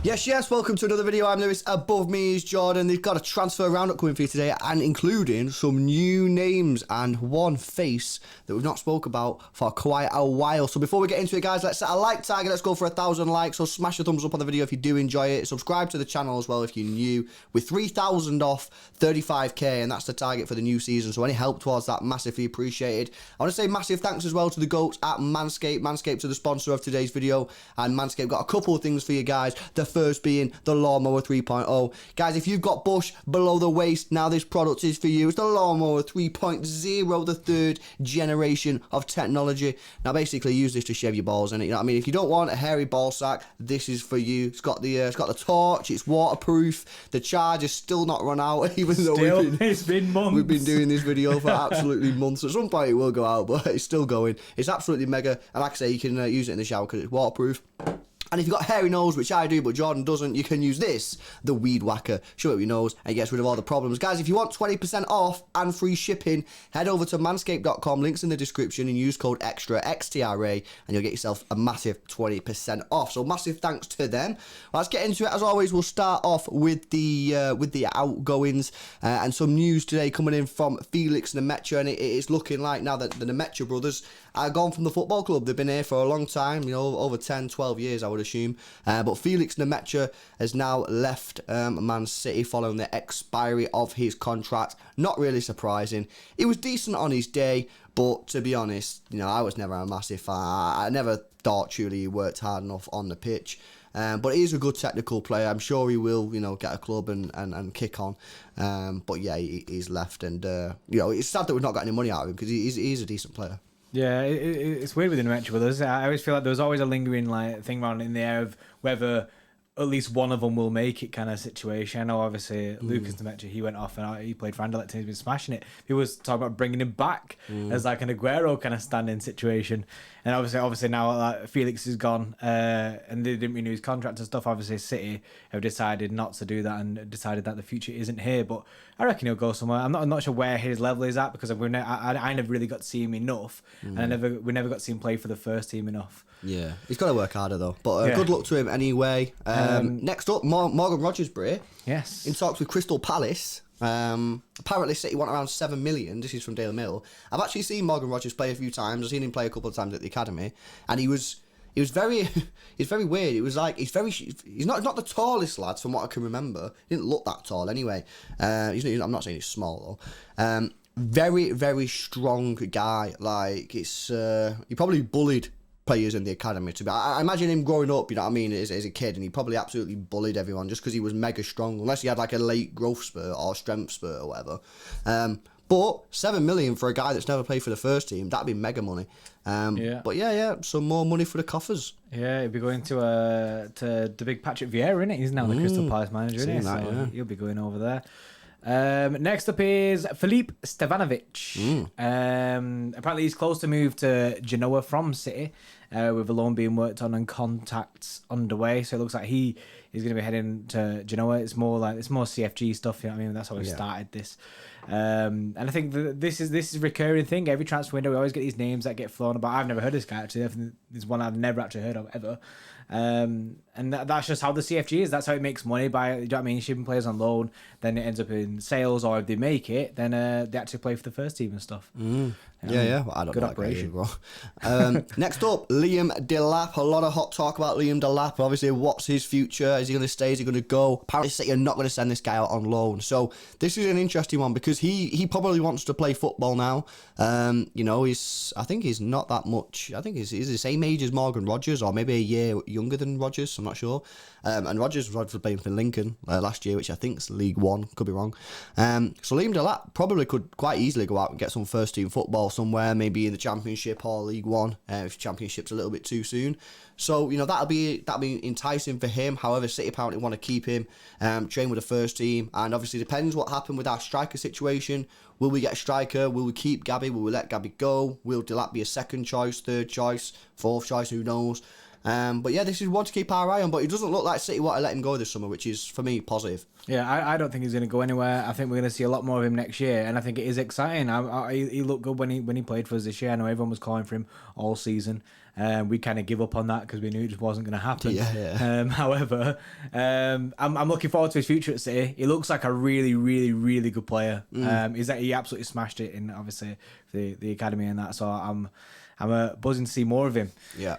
Yes, welcome to another video. I'm Lewis. Above me is Jordan. They've got a transfer roundup coming for you today, and including some new names and one face that we've not spoke about for quite a while. So before we get into it, guys, let's set a like target. Let's go for 1,000 likes. So smash the thumbs up on the video if you do enjoy it. Subscribe to the channel as well if you're new. We're 3,000 off 35k, and that's the target for the new season. So any help towards that, massively appreciated. I want to say massive thanks as well to the GOATs at Manscaped. Manscaped are the sponsor of today's video, and Manscaped got a couple of things for you guys. The first being the Lawnmower 3.0. Guys, if you've got bush below the waist, now this product is for you. It's the Lawnmower 3.0, the third generation of technology. Now, basically, use this to shave your balls, and you know what I mean? If you don't want a hairy ball sack, this is for you. It's got the torch. It's waterproof. The charge has still not run out, even though it's been months. We've been doing this video for absolutely months. At some point, it will go out, but it's still going. It's absolutely mega, and like I say, you can use it in the shower because it's waterproof. And if you've got a hairy nose, which I do, but Jordan doesn't, you can use this, the Weed Whacker. Shove it up your nose and it gets rid of all the problems. Guys, if you want 20% off and free shipping, head over to manscaped.com, links in the description, and use code EXTRA, XTRA, and you'll get yourself a massive 20% off. So massive thanks to them. Well, let's get into it. As always, we'll start off with the outgoings and some news today coming in from Felix Nemetcha, and it is looking like now that the Nemetcha brothers are gone from the football club. They've been here for a long time, you know, over 10, 12 years, I would assume. But Felix Nemetcha has now left Man City following the expiry of his contract. Not really surprising. He was decent on his day, but to be honest, you know, I was never a massive fan. I never thought truly he worked hard enough on the pitch. But he's a good technical player. I'm sure he will, you know, get a club and kick on. But yeah, he's left, and you know, it's sad that we've not got any money out of him because he's a decent player. Yeah, it's weird with the Nemetcha brothers. I always feel like there's always a lingering thing around in the air of whether at least one of them will make it kind of situation. I know, obviously, Lucas Nemetcha, he went off and he played for Anderlecht and he's been smashing it. He was talking about bringing him back as like an Aguero kind of standing situation. And obviously now Felix is gone and they didn't renew his contract and stuff. Obviously, City have decided not to do that and decided that the future isn't here. But I reckon he'll go somewhere. I'm not sure where his level is at because I never really got to see him enough, and we never got to see him play for the first team enough. Yeah, he's got to work harder though. But good luck to him anyway. Next up, Morgan Rogers, Bray. Yes. In talks with Crystal Palace. Apparently City want around 7 million. This is from Daily Mail. I've actually seen Morgan Rogers play a few times. I've seen him play a couple of times at the academy, and he was very he's very weird. It was like he's not the tallest lad from what I can remember. He didn't look that tall anyway. I'm not saying he's small though. Very, very strong guy. Like he probably bullied players in the academy. I imagine him growing up, you know what I mean, as a kid, and he probably absolutely bullied everyone just because he was mega strong, unless he had like a late growth spurt or strength spurt or whatever. But 7 million for a guy that's never played for the first team, that'd be mega money. But yeah, some more money for the coffers. Yeah, he'll be going to the big Patrick Vieira, innit? He's now the Crystal Palace manager, isn't he? So he'll be going over there. Next up is Filip Stevanovic. Apparently he's close to move to Genoa from City, with a loan being worked on and contacts underway. So it looks like he is going to be heading to Genoa. It's more CFG stuff, you know what I mean? That's how we started this. And I think this is a recurring thing. Every transfer window, we always get these names that get flown about. I've never heard of this guy actually. This is one I've never actually heard of ever. And that's just how the CFG is. That's how it makes money by, you know what I mean, shipping players on loan. Then it ends up in sales, or if they make it, then they actually play for the first team and stuff. Yeah. Well, I don't good know operation, bro. Next up, Liam Delap. A lot of hot talk about Liam Delap. Obviously, what's his future? Is he going to stay? Is he going to go? Apparently, City are not going to send this guy out on loan. So this is an interesting one because he probably wants to play football now. You know, I think he's not that much. I think he's the same age as Morgan Rogers, or maybe a year younger than Rogers. I'm not sure. And Rogers was obviously playing for Lincoln last year, which I think is League One. Could be wrong. So Liam Delap probably could quite easily go out and get some first team football somewhere, maybe in the Championship or League One, if Championship's a little bit too soon. So, you know, that'll be enticing for him. However, City apparently want to keep him, train with the first team, and obviously depends what happened with our striker situation. Will we get a striker? Will we keep Gabby? Will we let Gabby go? Will Delap be a second choice, third choice, fourth choice? Who knows? But yeah, this is one to keep our eye on. But it doesn't look like City want to let him go this summer, which is, for me, positive. Yeah, I don't think he's going to go anywhere. I think we're going to see a lot more of him next year, and I think it is exciting. He looked good when he played for us this year. I know everyone was calling for him all season. We kind of give up on that because we knew it just wasn't going to happen. Yeah. However, I'm looking forward to his future at City. He looks like a really, really, really good player. He absolutely smashed it in, obviously, the academy and that. So I'm buzzing to see more of him. Yeah.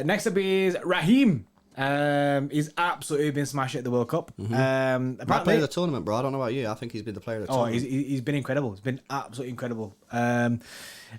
Next up is Raheem. He's absolutely been smashing at the World Cup. Apparently, player of the tournament, bro. I don't know about you. I think he's been the player of the tournament. He's been incredible. He's been absolutely incredible.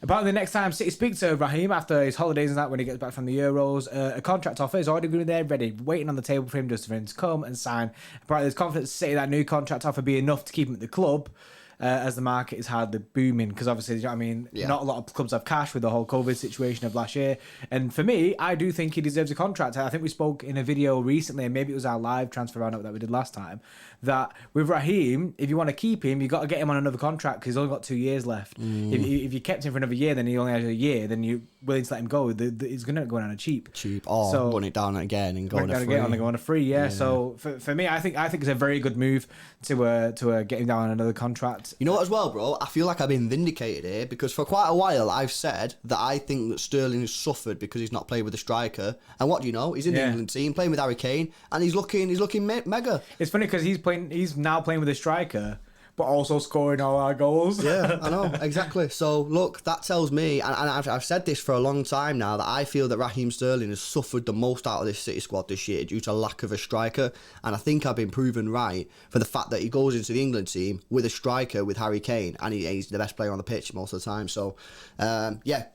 Apparently, the next time City speak to Raheem after his holidays and that, when he gets back from the Euros, a contract offer is already going to be there, ready, waiting on the table for him just for him to come and sign. Apparently, there's confidence to City that new contract offer be enough to keep him at the club. As the market is hardly booming, because obviously, you know what I mean, not a lot of clubs have cash with the whole COVID situation of last year. And for me, I do think he deserves a contract. I think we spoke in a video recently, and maybe it was our live transfer roundup that we did last time, that with Raheem, if you want to keep him, you got to get him on another contract because he's only got 2 years left. If you kept him for another year, then he only has a year, then you're willing to let him go. He's going to go on a cheap. Or run it down again and go on a free. Go on a free, yeah. So for me, I think it's a very good move to get him down on another contract. You know what as well, bro? I feel like I've been vindicated here because for quite a while I've said that I think that Sterling has suffered because he's not played with a striker. And what do you know? He's in the England team playing with Harry Kane, and he's looking mega. It's funny because he's now playing with a striker, but also scoring all our goals. Yeah, I know, exactly. So, look, that tells me, and I've said this for a long time now, that I feel that Raheem Sterling has suffered the most out of this City squad this year due to lack of a striker. And I think I've been proven right for the fact that he goes into the England team with a striker, with Harry Kane, and he's the best player on the pitch most of the time. So,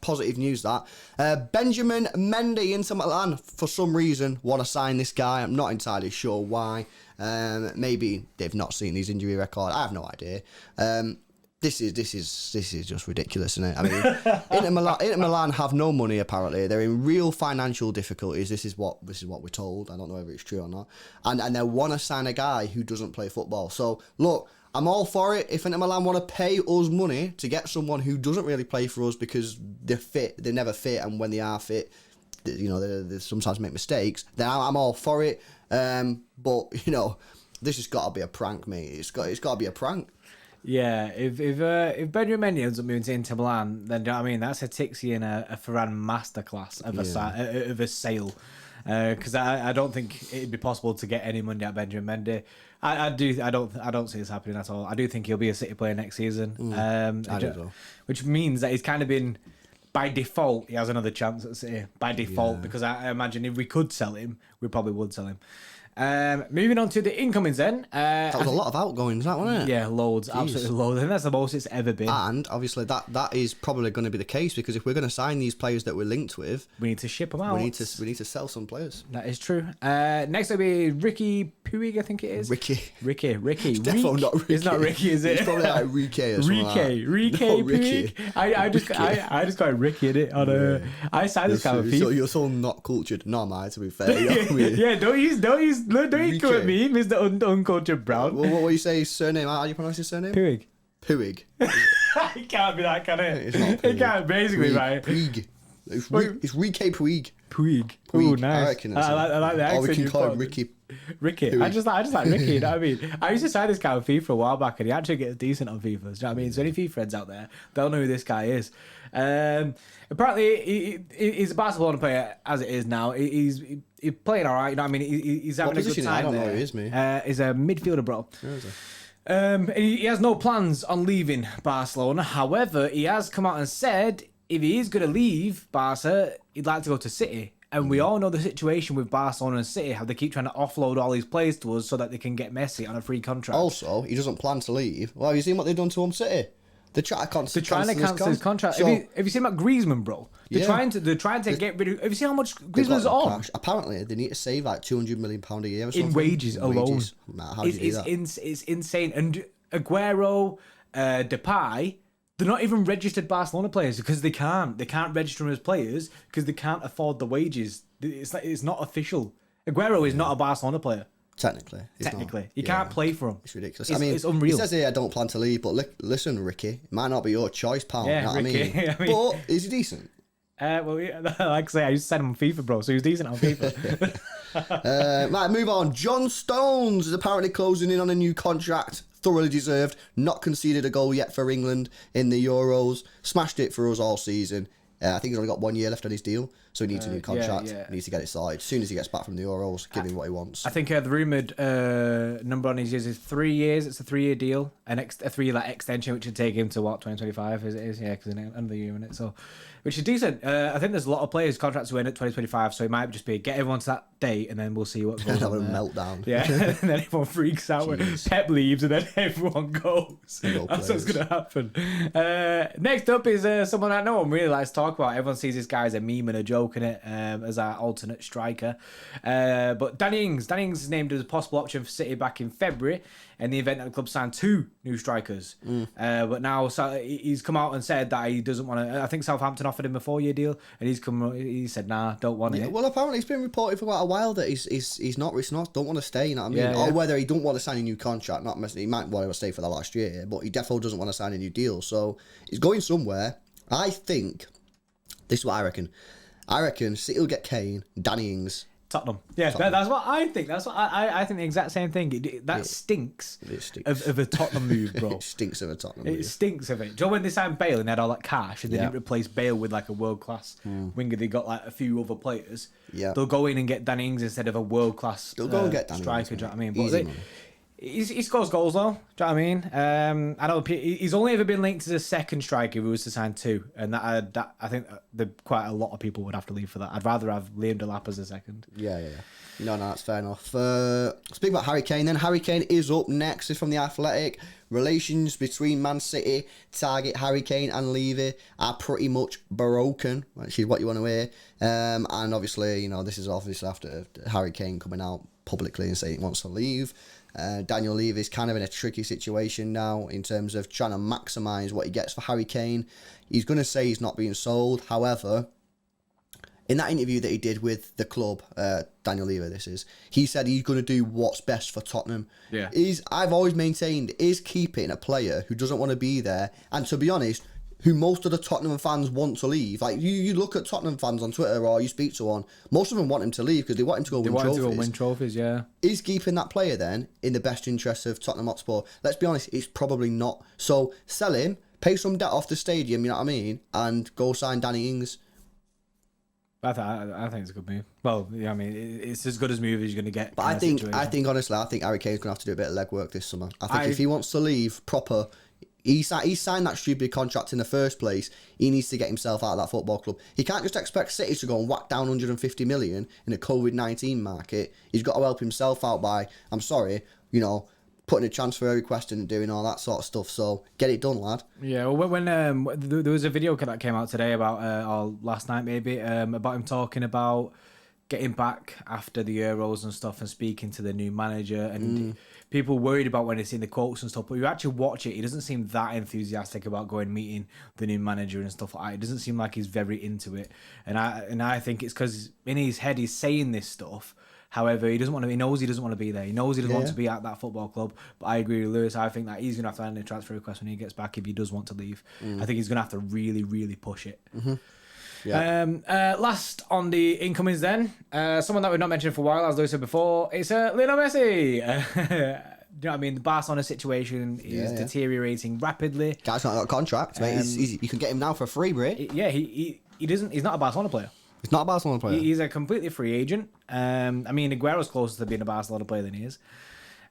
positive news that. Benjamin Mendy, Inter Milan, for some reason, want to sign this guy. I'm not entirely sure why. Maybe they've not seen his injury record. I have no idea. This is just ridiculous, isn't it? I mean, Inter Milan have no money apparently. They're in real financial difficulties. This is what we're told. I don't know whether it's true or not. And they want to sign a guy who doesn't play football. So look, I'm all for it. If Inter Milan want to pay us money to get someone who doesn't really play for us because they're fit, they're never fit, and when they are fit, you know, they sometimes make mistakes, then I'm all for it. But you know, this has got to be a prank, mate. It's got to be a prank. Yeah, if Benjamin Mendy ends up moving to Inter Milan, then do you know what I mean? That's a Tixie and a Ferran masterclass of a sale. Because I don't think it'd be possible to get any money out of Benjamin Mendy. I don't see this happening at all. I do think he'll be a City player next season. I do as well. Which means that he's kind of been, by default, he has another chance at City. By default, because I imagine if we could sell him, we probably would sell him. Moving on to the incomings then. That was a lot of outgoings, that wasn't it? Yeah, loads, absolutely loads. I think that's the most it's ever been. And obviously that is probably going to be the case because if we're going to sign these players that we're linked with, we need to ship them out. We need to sell some players. That is true. Next will be Ricky Puig, I think it is. Ricky. It's definitely not Ricky. It's not Ricky, is it? It's probably like Ricky or something Ricky Puig. I just got Ricky in it. I signed this kind of FIFA. You're so not cultured. No, am I, to be fair. Yeah, don't use come at me, Mr. Uncultured Brown. What you say his surname? How do you pronounce his surname? Puig. It can't be that, can it? It's not Puig. It can't, basically, right? Puig. It's Ricky Puig. Puig. Oh, nice. I reckon I like the accent. Or we can call him Ricky. I just like Ricky, you know what I mean? I used to sign this guy on FIFA a while back and he actually gets decent on FIFA, you know what I mean? So any FIFA friends out there, they'll know who this guy is. Apparently, he's a Barcelona player as it is now. He's playing all right, you know what I mean? He's having a good time. I don't know who he is, mate. He's a midfielder, bro. He has no plans on leaving Barcelona. However, he has come out and said if he is going to leave Barca, he'd like to go to City. And we all know the situation with Barcelona and City, how they keep trying to offload all these players to us so that they can get Messi on a free contract. Also, he doesn't plan to leave. Well, have you seen what they've done to City? They're trying to cancel his contract. So, have you seen about Griezmann, bro? They're trying to get rid of. Have you seen how much Griezmann's on? Apparently, they need to save like £200 million a year or something. In wages alone. How do you do that? It's insane. And Aguero, Depay, they're not even registered Barcelona players because they can't. They can't register them as players because they can't afford the wages. It's not official. Aguero is not a Barcelona player. Technically. You can't play for him. It's ridiculous. It's unreal. He says here, I don't plan to leave, but listen, Ricky, it might not be your choice, pal. Yeah, you know Ricky. What I mean? But is he decent? Well, yeah, like I say, I used to send him on FIFA, bro, so he was decent on FIFA. Right, move on. John Stones is apparently closing in on a new contract. Thoroughly deserved. Not conceded a goal yet for England in the Euros. Smashed it for us all season. I think he's only got 1 year left on his deal, so he needs a new contract. Yeah. He needs to get it started. As soon as he gets back from the Euros, give him what he wants. I think the rumoured number on his years is 3 years. It's a 3-year deal, a 3-year extension, which would take him to what, 2025 as it is? Yeah, because another year in it. So, which is decent. I think there's a lot of players' contracts who end at 2025, so it might just be get everyone to that date, and then we'll see what goes on. Have a meltdown. Yeah, and then everyone freaks out when Pep leaves, and then everyone goes. That's what's going to happen. Next up is someone I know one really likes to talk about. Everyone sees this guy as a meme and a joke in it, as our alternate striker. But Danny Ings is named as a possible option for City back in February, in the event that the club signed 2 new strikers. But now he's come out and said that he doesn't want to. I think Southampton offered him a 4-year deal, and he said, nah, don't want it. Well, apparently it's been reported for quite a while that he's not don't want to stay, you know what I mean? Or whether he don't want to sign a new contract, he might want to stay for the last year, but he definitely doesn't want to sign a new deal. So he's going somewhere. I think, this is what I reckon City will get Kane, Danny Ings. Tottenham. Yeah, Tottenham. That's what I think. That's what I think the exact same thing. That stinks of a Tottenham move, bro. It stinks of a Tottenham move. It stinks of it. Do you know when they signed Bale and they had all that cash and they didn't replace Bale with like a world-class winger, they got like a few other players. Yeah. They'll go in and get Danny Ings instead of a world-class They'll go and get Danny striker, Ings, do you know what I mean? Easy, but he scores goals though. Do you know what I mean? I know he's only ever been linked to the second striker who was to sign 2, and that I think quite a lot of people would have to leave for that. I'd rather have Liam Delap as a second. Yeah. No, that's fair enough. Speaking about Harry Kane, then Harry Kane is up next. Is from The Athletic. Relations between Man City, target Harry Kane and Levy are pretty much broken, which is what you want to hear. And obviously, this is obviously after Harry Kane coming out publicly and saying he wants to leave. Daniel Levy is kind of in a tricky situation now in terms of trying to maximise what he gets for Harry Kane. He's going to say he's not being sold. However, in that interview that he did with the club, Daniel Levy, he said he's going to do what's best for Tottenham. Yeah. I've always maintained is keeping a player who doesn't want to be there, and to be honest, who most of the Tottenham fans want to leave. Like, you look at Tottenham fans on Twitter or you speak to one, most of them want him to leave because they want him to go win trophies. Yeah. Is keeping that player then in the best interest of Tottenham Hotspur? Let's be honest, it's probably not. So sell him, pay some debt off the stadium, you know what I mean, and go sign Danny Ings. I think it's a good move. Well, yeah, I mean, it's as good as move as you're going to get. But I think honestly, Harry Kane's going to have to do a bit of legwork this summer. I think if he wants to leave proper, he signed that stupid contract in the first place. He needs to get himself out of that football club. He can't just expect City to go and whack down 150 million in a COVID-19 market. He's got to help himself out by, I'm sorry, putting a transfer request in and doing all that sort of stuff. So get it done, lad. Yeah, well, when there was a video that came out today about, or last night maybe, about him talking about getting back after the Euros and stuff and speaking to the new manager, and people worried about when they seen the quotes and stuff, but you actually watch it, he doesn't seem that enthusiastic about going and meeting the new manager and stuff like that. It doesn't seem like he's very into it, and I think it's because in his head he's saying this stuff. However, he knows he doesn't want to be there. He knows he doesn't want to be at that football club. But I agree with Lewis. I think that he's going to have to hand in a transfer request when he gets back if he does want to leave. I think he's going to have to really, really push it. Mm-hmm. Yeah. Last on the incomings then, someone that we've not mentioned for a while, as Lewis said before, it's Lionel Messi. You know what I mean? The Barcelona situation is deteriorating rapidly. Guy's not got a contract, mate. You can get him now for free, bro. Yeah, he doesn't. He's not a Barcelona player. He's not a Barcelona player. He's a completely free agent. I mean, Aguero's closer to being a Barcelona player than he is.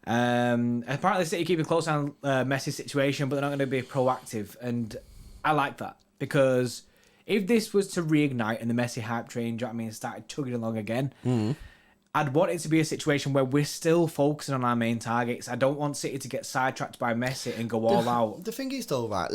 Apparently, City keeping close on Messi's situation, but they're not going to be proactive. And I like that, because if this was to reignite and the Messi hype train, do you know what I mean, started chugging along again, I'd want it to be a situation where we're still focusing on our main targets. I don't want City to get sidetracked by Messi and go all out. The thing is, though, right,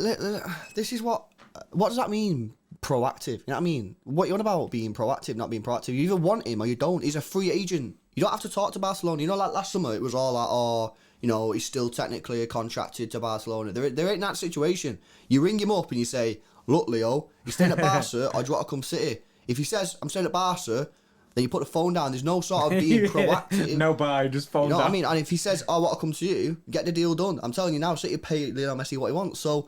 this is what does that mean? Proactive, you know what I mean? What you on about being proactive, not being proactive? You either want him or you don't. He's a free agent. You don't have to talk to Barcelona. Like last summer, it was all like, he's still technically contracted to Barcelona. There ain't that situation. You ring him up and you say, look, Leo, you staying at Barca or do you want to come City? If he says, I'm staying at Barca, then you put the phone down. There's no sort of being proactive. No bye, just phone down. You know what I mean? And if he says, I want to come to you, get the deal done. I'm telling you now, City pay Lionel Messi what he wants. So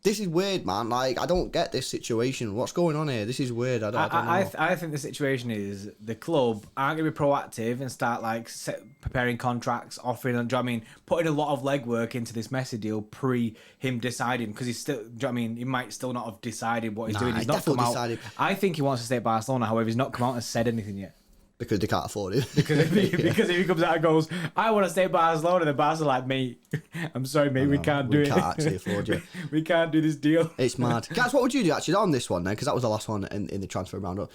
This is weird, man. Like, I don't get this situation. What's going on here? This is weird. I don't know. I think the situation is the club aren't going to be proactive and start like preparing contracts, offering. Do you know what I mean? Putting a lot of legwork into this Messi deal pre him deciding, because he's still. Do you know what I mean? He might still not have decided what he's doing. He's not come out. Decided. I think he wants to stay at Barcelona. However, he's not come out and said anything yet. Because they can't afford it. because if he comes out and goes, I want to stay at Barcelona, then Barca like, mate, I'm sorry, mate, we can't do it. We can't actually afford you. We can't do this deal. It's mad. Guys, what would you do actually on this one then? Because that was the last one in the transfer roundup.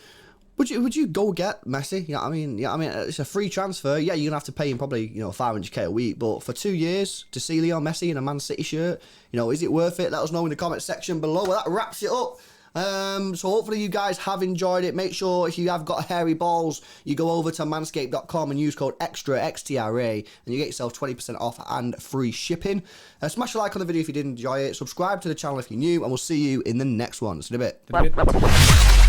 Would you go get Messi? You know what I mean? Yeah, I mean, it's a free transfer. Yeah, you're gonna have to pay him probably, 500k a week, but for 2 years to see Leo Messi in a Man City shirt, is it worth it? Let us know in the comment section below. Well, that wraps it up. So hopefully you guys have enjoyed it. Make sure if you have got hairy balls, you go over to manscaped.com and use code EXTRA, XTRA, and you get yourself 20% off and free shipping. Smash a like on the video if you did enjoy it. Subscribe to the channel if you're new, and we'll see you in the next one. See you in a bit.